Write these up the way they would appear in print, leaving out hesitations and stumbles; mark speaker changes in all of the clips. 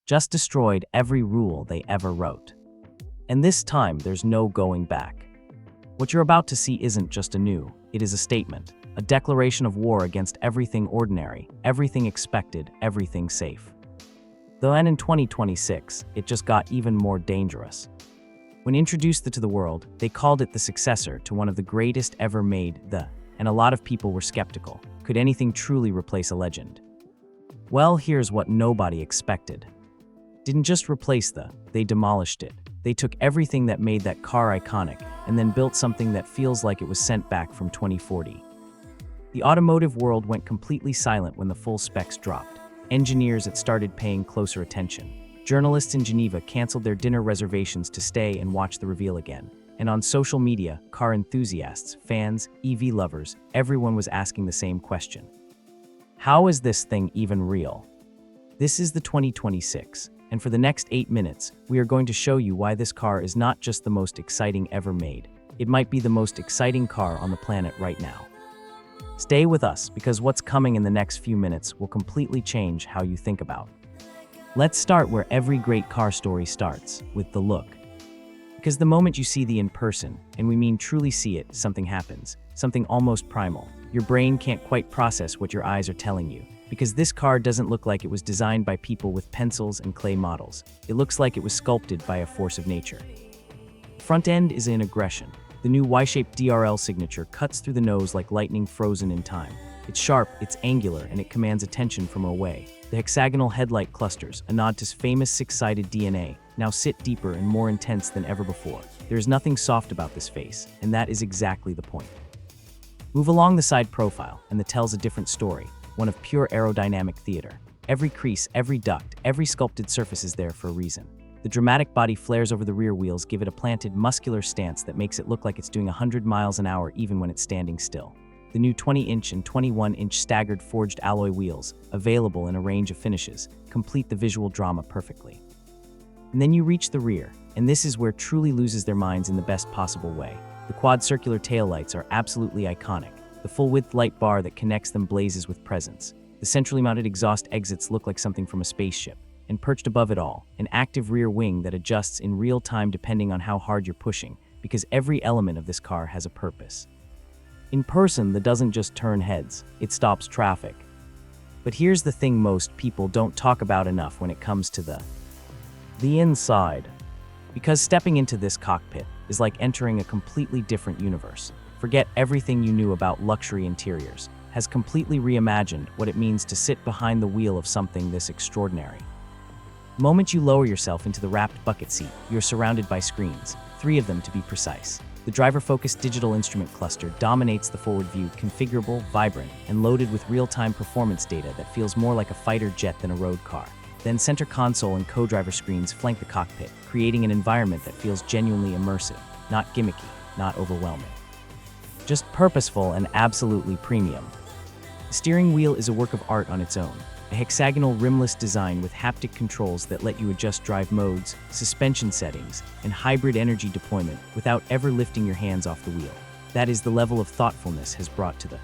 Speaker 1: just destroyed every rule they ever wrote. And this time, there's no going back. What you're about to see isn't just a new, it is a statement, a declaration of war against everything ordinary, everything expected, everything safe. Then in 2026, it just got even more dangerous. When introduced to the world, they called it the successor to one of the greatest ever made, and a lot of people were skeptical. Could anything truly replace a legend? Well, here's what nobody expected. Didn't just replace they demolished it. They took everything that made that car iconic and then built something that feels like it was sent back from 2040. The automotive world went completely silent when the full specs dropped. Engineers had started paying closer attention. Journalists in Geneva canceled their dinner reservations to stay and watch the reveal again. And on social media, car enthusiasts, fans, EV lovers, everyone was asking the same question. How is this thing even real? This is the 2026, and for the next 8 minutes, we are going to show you why this car is not just the most exciting ever made. It might be the most exciting car on the planet right now. Stay with us, because what's coming in the next few minutes will completely change how you think about. Let's start where every great car story starts, with the look. Because the moment you see the in person, and we mean truly see it, something happens, something almost primal. Your brain can't quite process what your eyes are telling you, because this car doesn't look like it was designed by people with pencils and clay models. It looks like it was sculpted by a force of nature. Front end is in aggression. The new Y-shaped DRL signature cuts through the nose like lightning frozen in time. It's sharp, it's angular, and it commands attention from away. The hexagonal headlight clusters, a nod to famous six-sided DNA, now sit deeper and more intense than ever before. There is nothing soft about this face, and that is exactly the point. Move along the side profile, and it tells a different story, one of pure aerodynamic theater. Every crease, every duct, every sculpted surface is there for a reason. The dramatic body flares over the rear wheels give it a planted, muscular stance that makes it look like it's doing 100 miles an hour even when it's standing still. The new 20-inch and 21-inch staggered forged alloy wheels, available in a range of finishes, complete the visual drama perfectly. And then you reach the rear, and this is where it truly loses their minds in the best possible way. The quad circular taillights are absolutely iconic. The full-width light bar that connects them blazes with presence. The centrally mounted exhaust exits look like something from a spaceship. And perched above it all, an active rear wing that adjusts in real time depending on how hard you're pushing, because every element of this car has a purpose. In person, that doesn't just turn heads, it stops traffic. But here's the thing most people don't talk about enough when it comes to the inside. Because stepping into this cockpit is like entering a completely different universe. Forget everything you knew about luxury interiors, has completely reimagined what it means to sit behind the wheel of something this extraordinary. The moment you lower yourself into the wrapped bucket seat, you're surrounded by screens, 3 of them to be precise. The driver-focused digital instrument cluster dominates the forward view, configurable, vibrant, and loaded with real-time performance data that feels more like a fighter jet than a road car. Then center console and co-driver screens flank the cockpit, creating an environment that feels genuinely immersive, not gimmicky, not overwhelming. Just purposeful and absolutely premium. The steering wheel is a work of art on its own. A hexagonal rimless design with haptic controls that let you adjust drive modes, suspension settings, and hybrid energy deployment without ever lifting your hands off the wheel. That is the level of thoughtfulness has brought to the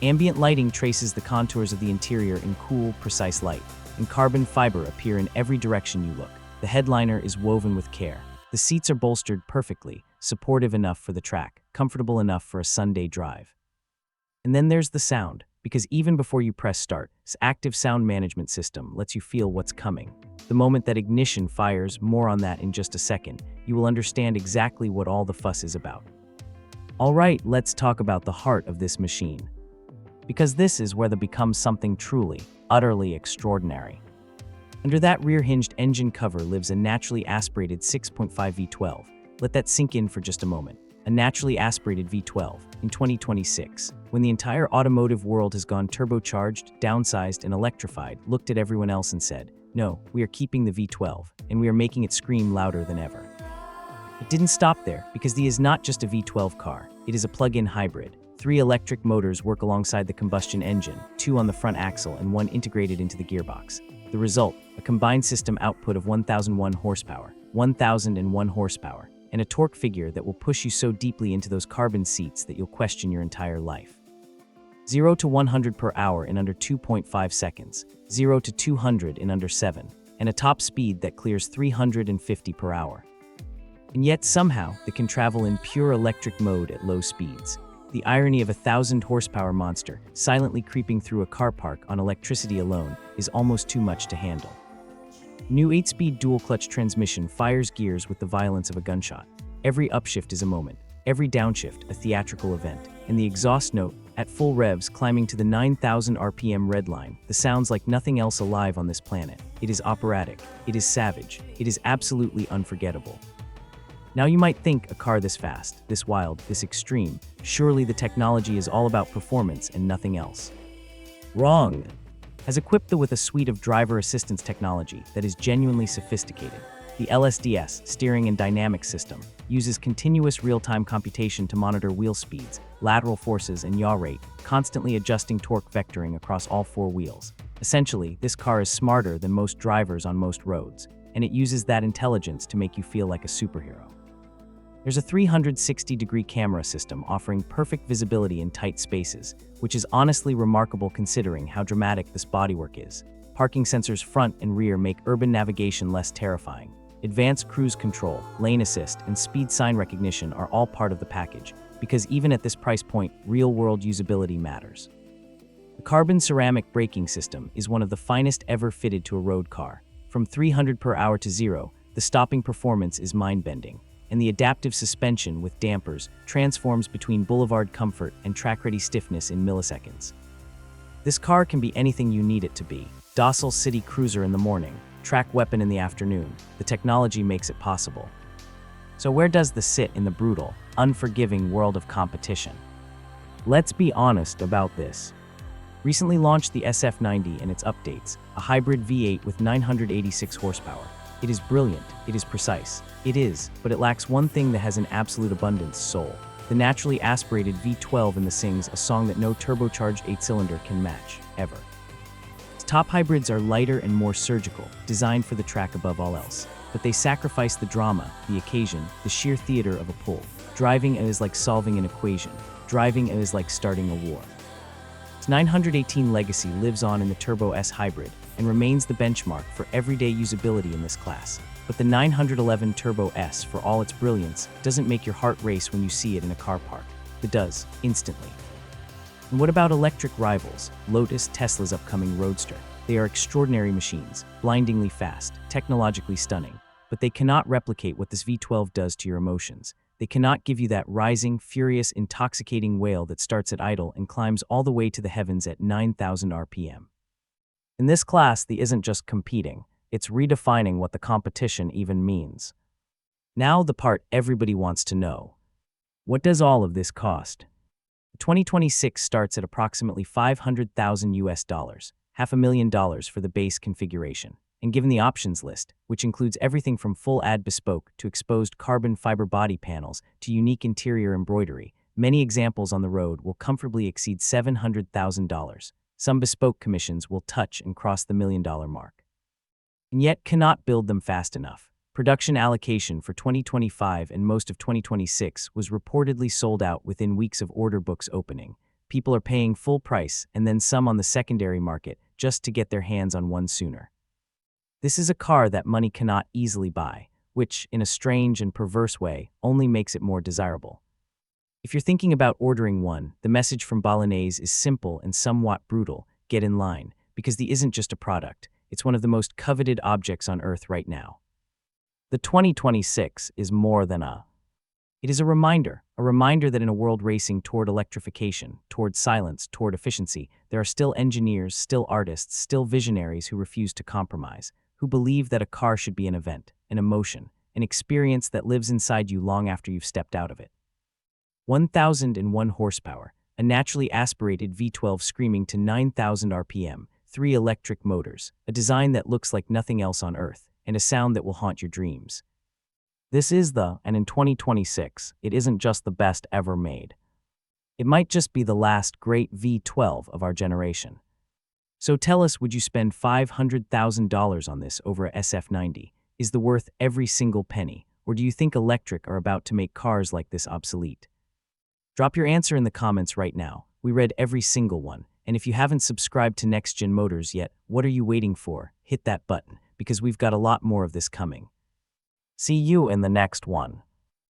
Speaker 1: ambient lighting traces the contours of the interior in cool, precise light, and carbon fiber appear in every direction you look. The headliner is woven with care. The seats are bolstered perfectly, supportive enough for the track, comfortable enough for a Sunday drive. And then there's the sound. Because even before you press start, this active sound management system lets you feel what's coming. The moment that ignition fires, more on that in just a second, you will understand exactly what all the fuss is about. Alright, let's talk about the heart of this machine. Because this is where it becomes something truly, utterly extraordinary. Under that rear-hinged engine cover lives a naturally aspirated 6.5 V12. Let that sink in for just a moment. A naturally aspirated V12 in 2026, when the entire automotive world has gone turbocharged, downsized, and electrified, looked at everyone else and said, no, we are keeping the V12, and we are making it scream louder than ever. It didn't stop there, because the is not just a V12 car, it is a plug-in hybrid. 3 electric motors work alongside the combustion engine, 2 on the front axle and 1 integrated into the gearbox. The result, a combined system output of 1,001 horsepower, 1,001 horsepower, and a torque figure that will push you so deeply into those carbon seats that you'll question your entire life. 0 to 100 per hour in under 2.5 seconds, 0 to 200 in under 7, and a top speed that clears 350 per hour. And yet somehow, they can travel in pure electric mode at low speeds. The irony of a 1,000-horsepower monster silently creeping through a car park on electricity alone is almost too much to handle. New 8-speed dual-clutch transmission fires gears with the violence of a gunshot. Every upshift is a moment, every downshift a theatrical event, and the exhaust note, at full revs climbing to the 9,000 RPM redline, the sounds like nothing else alive on this planet. It is operatic, it is savage, it is absolutely unforgettable. Now you might think a car this fast, this wild, this extreme, surely the technology is all about performance and nothing else. Wrong. Has equipped with a suite of driver assistance technology that is genuinely sophisticated. The LSDS, steering and dynamic system, uses continuous real-time computation to monitor wheel speeds, lateral forces, and yaw rate, constantly adjusting torque vectoring across all four wheels. Essentially, this car is smarter than most drivers on most roads, and it uses that intelligence to make you feel like a superhero. There's a 360-degree camera system offering perfect visibility in tight spaces, which is honestly remarkable considering how dramatic this bodywork is. Parking sensors front and rear make urban navigation less terrifying. Advanced cruise control, lane assist, and speed sign recognition are all part of the package, because even at this price point, real-world usability matters. The carbon ceramic braking system is one of the finest ever fitted to a road car. From 300 per hour to 0, the stopping performance is mind-bending, and the adaptive suspension with dampers transforms between boulevard comfort and track-ready stiffness in milliseconds. This car can be anything you need it to be. Docile city cruiser in the morning, track weapon in the afternoon. The technology makes it possible. So where does this sit in the brutal, unforgiving world of competition? Let's be honest about this. Recently launched the SF90 and its updates, a hybrid V8 with 986 horsepower. It is brilliant, it is precise, but it lacks one thing that has an absolute abundance: soul. The naturally aspirated V12 in the sings a song that no turbocharged 8-cylinder can match, ever. Its top hybrids are lighter and more surgical, designed for the track above all else. But they sacrifice the drama, the occasion, the sheer theater of a pull. Driving it is like solving an equation. Driving it is like starting a war. Its 918 legacy lives on in the Turbo S Hybrid and remains the benchmark for everyday usability in this class. But the 911 Turbo S, for all its brilliance, doesn't make your heart race when you see it in a car park. It does, instantly. And what about electric rivals? Lotus, Tesla's upcoming Roadster. They are extraordinary machines, blindingly fast, technologically stunning, but they cannot replicate what this V12 does to your emotions. They cannot give you that rising, furious, intoxicating wail that starts at idle and climbs all the way to the heavens at 9,000 RPM. In this class, the isn't just competing, it's redefining what the competition even means. Now the part everybody wants to know. What does all of this cost? The 2026 starts at approximately $500,000 US, $500,000 for the base configuration. And given the options list, which includes everything from full add bespoke to exposed carbon fiber body panels to unique interior embroidery, many examples on the road will comfortably exceed $700,000. Some bespoke commissions will touch and cross the $1 million mark. And yet cannot build them fast enough. Production allocation for 2025 and most of 2026 was reportedly sold out within weeks of order books opening. People are paying full price and then some on the secondary market just to get their hands on one sooner. This is a car that money cannot easily buy, which, in a strange and perverse way, only makes it more desirable. If you're thinking about ordering one, the message from Bolognese is simple and somewhat brutal: get in line, because the isn't just a product, it's one of the most coveted objects on Earth right now. The 2026 is more than It is a reminder that in a world racing toward electrification, toward silence, toward efficiency, there are still engineers, still artists, still visionaries who refuse to compromise, who believe that a car should be an event, an emotion, an experience that lives inside you long after you've stepped out of it. 1,001 horsepower, a naturally aspirated V12 screaming to 9,000 RPM, 3 electric motors, a design that looks like nothing else on Earth, and a sound that will haunt your dreams. This is and in 2026, it isn't just the best ever made. It might just be the last great V12 of our generation. So tell us, would you spend $500,000 on this over a SF90? Is the worth every single penny, or do you think electric are about to make cars like this obsolete? Drop your answer in the comments right now. We read every single one, and if you haven't subscribed to Next Gen Motors yet, what are you waiting for? Hit that button, because we've got a lot more of this coming. See you in the next one.